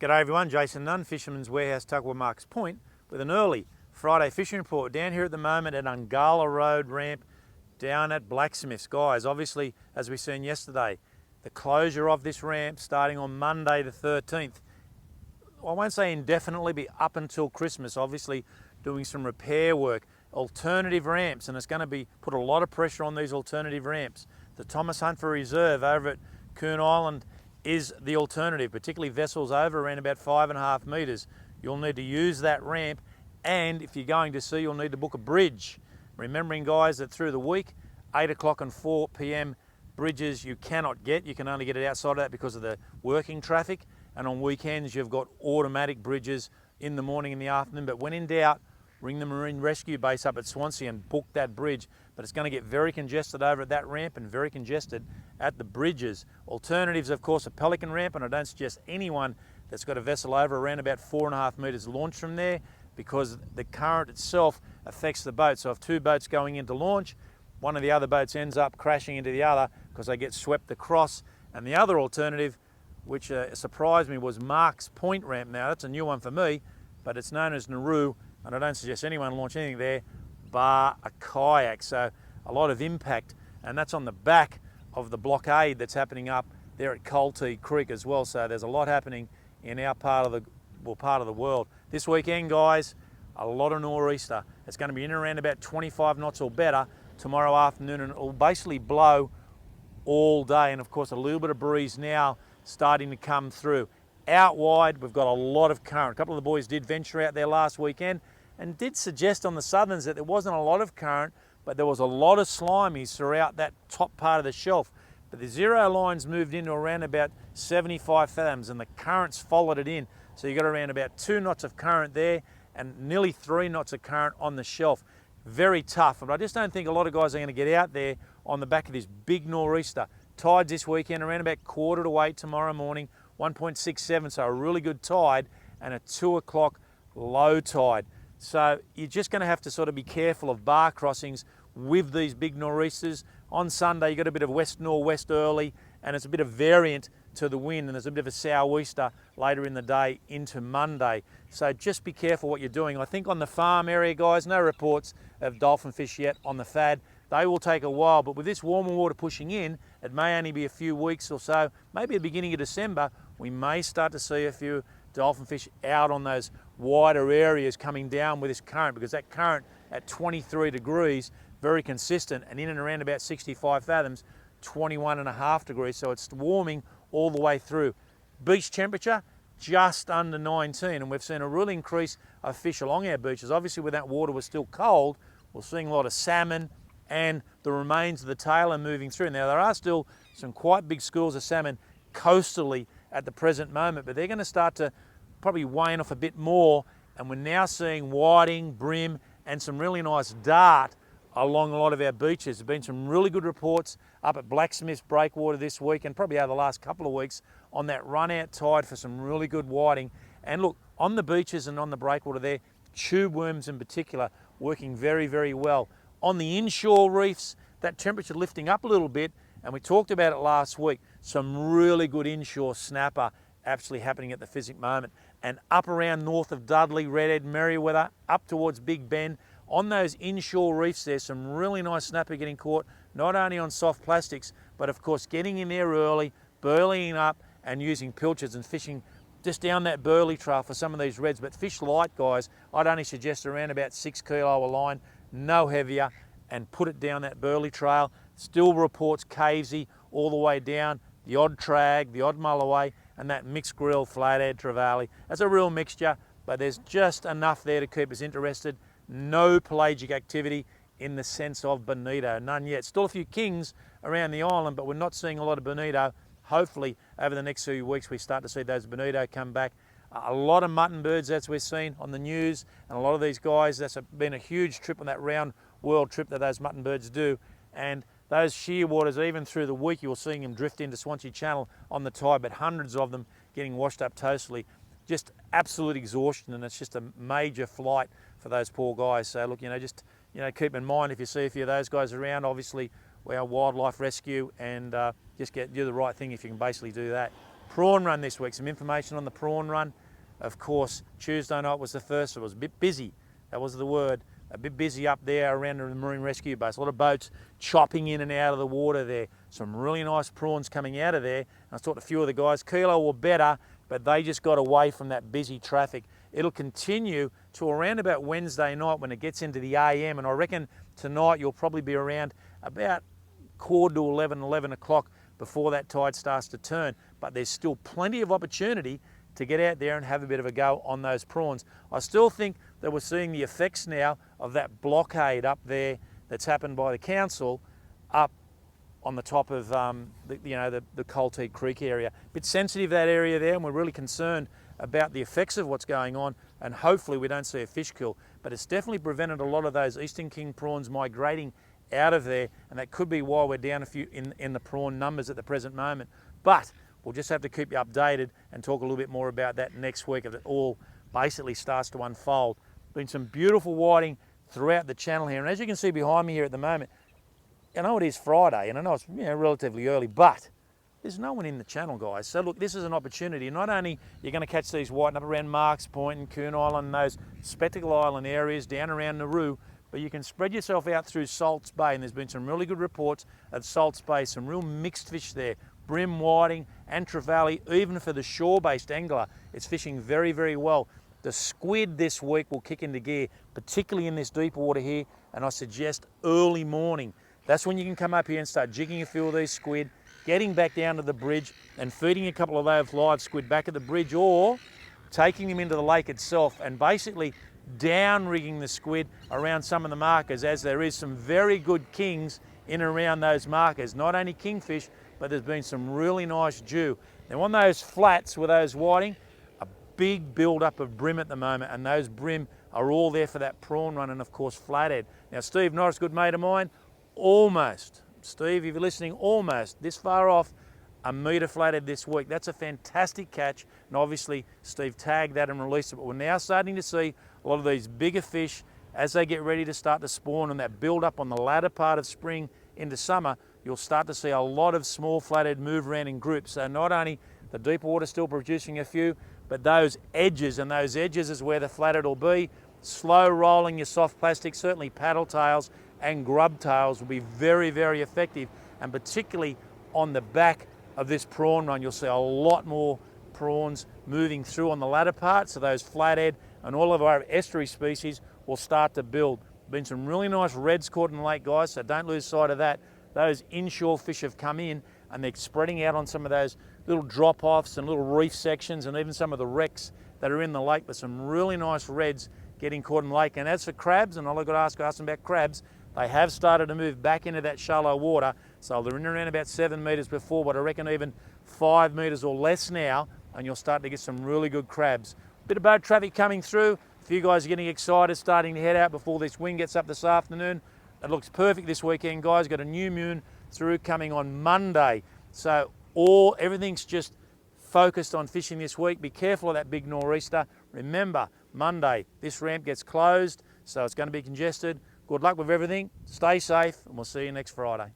G'day everyone, Jason Nunn, Fisherman's Warehouse, Tugwell Marks Point, with an early Friday fishing report down here at the moment at Ungala Road Ramp down at Blacksmiths. Guys, obviously, as we seen yesterday, the closure of this ramp starting on Monday the 13th. I won't say indefinitely, but up until Christmas, obviously doing some repair work, alternative ramps, and it's going to be put a lot of pressure on these alternative ramps. The Thomas Huntford Reserve over at Coon Island is the alternative, particularly vessels over around about 5.5 metres. You'll need to use that ramp, and if you're going to sea, you'll need to book a bridge. Remembering, guys, that through the week, 8 o'clock and 4 p.m. bridges you cannot get. You can only get it outside of that because of the working traffic, and on weekends you've got automatic bridges in the morning and the afternoon. But when in doubt, ring the Marine Rescue Base up at Swansea and book that bridge. But it's going to get very congested over at that ramp and very congested at the bridges. Alternatives, of course, a Pelican ramp, and I don't suggest anyone that's got a vessel over around about 4.5 metres launch from there, because the current itself affects the boat. So if two boats going into launch, one of the other boats ends up crashing into the other because they get swept across. And the other alternative, which surprised me, was Marks Point ramp. Now that's a new one for me, but it's known as Nauru, and I don't suggest anyone launch anything there bar a kayak. So a lot of impact, and that's on the back of the blockade that's happening up there at Coltee Creek as well. So there's a lot happening in our part of the world. This weekend, guys, a lot of nor'easter. It's going to be in around about 25 knots or better tomorrow afternoon, and it will basically blow all day. And of course, a little bit of breeze now starting to come through. Out wide, we've got a lot of current. A couple of the boys did venture out there last weekend and did suggest on the southerns that there wasn't a lot of current, but there was a lot of slimies throughout that top part of the shelf. But the zero lines moved into around about 75 fathoms, and the currents followed it in. So you got around about 2 knots of current there and nearly 3 knots of current on the shelf. Very tough, but I just don't think a lot of guys are going to get out there on the back of this big nor'easter. Tides this weekend around about 7:45 tomorrow morning, 1.67, so a really good tide, and a 2 o'clock low tide. So you're just going to have to sort of be careful of bar crossings with these big nor'easters. On Sunday, you got a bit of west-nor'west early, and it's a bit of variant to the wind, and there's a bit of a sou'easter later in the day into Monday. So just be careful what you're doing. I think on the farm area, guys, no reports of dolphin fish yet on the fad. They will take a while, but with this warmer water pushing in, it may only be a few weeks or so, maybe at the beginning of December, we may start to see a few dolphin fish out on those wider areas coming down with this current, because that current at 23 degrees, very consistent, and in and around about 65 fathoms, 21.5 degrees, so it's warming all the way through. Beach temperature, just under 19, and we've seen a real increase of fish along our beaches. Obviously, when that water was still cold, we're seeing a lot of salmon, and the remains of the tail are moving through. Now, there are still some quite big schools of salmon coastally at the present moment, but they're going to start to probably wane off a bit more, and we're now seeing whiting, brim, and some really nice dart along a lot of our beaches. There's been some really good reports up at Blacksmiths breakwater this week, and probably over the last couple of weeks, on that run-out tide for some really good whiting. And look, on the beaches and on the breakwater there, tube worms in particular, working very, very well. On the inshore reefs, that temperature lifting up a little bit, and we talked about it last week, some really good inshore snapper actually happening at the physic moment. And up around north of Dudley, Redhead, Merriweather, up towards Big Ben, on those inshore reefs there's some really nice snapper getting caught, not only on soft plastics, but of course getting in there early, burleying up and using pilchards and fishing just down that burley trail for some of these reds. But fish light, guys, I'd only suggest around about 6 kilo a line, no heavier, and put it down that burley trail. Still reports cavesy all the way down, the odd trag, the odd mulloway, and that mixed grill, flathead, trevally. That's a real mixture, but there's just enough there to keep us interested. No pelagic activity in the sense of bonito, none yet. Still a few kings around the island, but we're not seeing a lot of bonito. Hopefully over the next few weeks we start to see those bonito come back. A lot of mutton birds, as we've seen on the news, and a lot of these guys, that's been a huge trip on that round world trip that those mutton birds do. And those shearwaters, even through the week, you're seeing them drift into Swansea Channel on the tide, but hundreds of them getting washed up totally. Just absolute exhaustion, and it's just a major flight for those poor guys. So look, just keep in mind if you see a few of those guys around, obviously we are wildlife rescue, and just do the right thing if you can basically do that. prawn run this week. Some information on the prawn run. Of course, Tuesday night was the first. It was a bit busy. That was the word. A bit busy up there around the marine rescue base. A lot of boats chopping in and out of the water there. Some really nice prawns coming out of there. And I talked to a few of the guys. Kilo were better, but they just got away from that busy traffic. It'll continue to around about Wednesday night when it gets into the AM, and I reckon tonight you'll probably be around about quarter to 11 o'clock before that tide starts to turn. But there's still plenty of opportunity to get out there and have a bit of a go on those prawns. I still think that we're seeing the effects now of that blockade up there that's happened by the council up on the top of the Coltee Creek area. A bit sensitive, that area there, and we're really concerned about the effects of what's going on, and hopefully we don't see a fish kill. But it's definitely prevented a lot of those Eastern King prawns migrating out of there, and that could be why we're down a few in the prawn numbers at the present moment. But we'll just have to keep you updated and talk a little bit more about that next week as it all basically starts to unfold. Been some beautiful whiting throughout the channel here, and as you can see behind me here at the moment, I know it is Friday, and I know it's relatively early, but there's no one in the channel, guys. So look, this is an opportunity. Not only you're going to catch these whiting up around Marks Point and Coon Island, and those Spectacle Island areas down around Nauru, but you can spread yourself out through Salts Bay, and there's been some really good reports at Salts Bay, some real mixed fish there. Brim whiting and trevally, even for the shore-based angler, it's fishing very, very well. The squid this week will kick into gear, particularly in this deep water here, and I suggest early morning. That's when you can come up here and start jigging a few of these squid, getting back down to the bridge and feeding a couple of those live squid back at the bridge, or taking them into the lake itself and basically down rigging the squid around some of the markers, as there is some very good kings in and around those markers. Not only kingfish, but there's been some really nice dew. Now on those flats with those whiting, a big build-up of brim at the moment, and those brim are all there for that prawn run and of course flathead. Now Steve Norris, good mate of mine, almost, Steve, if you're listening, almost this far off a metre flathead this week. That's a fantastic catch, and obviously Steve tagged that and released it, but we're now starting to see a lot of these bigger fish as they get ready to start to spawn, and that build up on the latter part of spring into summer. You'll start to see a lot of small flathead move around in groups. So not only the deep water still producing a few, but those edges, and those edges is where the flathead will be. Slow rolling your soft plastic, certainly paddle tails and grub tails will be very, very effective, and particularly on the back of this prawn run, you'll see a lot more prawns moving through on the latter part, so those flathead and all of our estuary species will start to build. Been some really nice reds caught in the lake, guys, so don't lose sight of that. Those inshore fish have come in and they're spreading out on some of those little drop-offs and little reef sections, and even some of the wrecks that are in the lake, but some really nice reds getting caught in the lake. And as for crabs, and I've got to ask them about crabs, they have started to move back into that shallow water, so they're in around about 7 metres before, but I reckon even 5 metres or less now, and you'll start to get some really good crabs. Bit of boat traffic coming through. A few guys are getting excited, starting to head out before this wind gets up this afternoon. It looks perfect this weekend, guys. Got a new moon through coming on Monday, so everything's just focused on fishing this week. Be careful of that big nor'easter. Remember, Monday this ramp gets closed, so it's going to be congested. Good luck with everything. Stay safe, and we'll see you next Friday.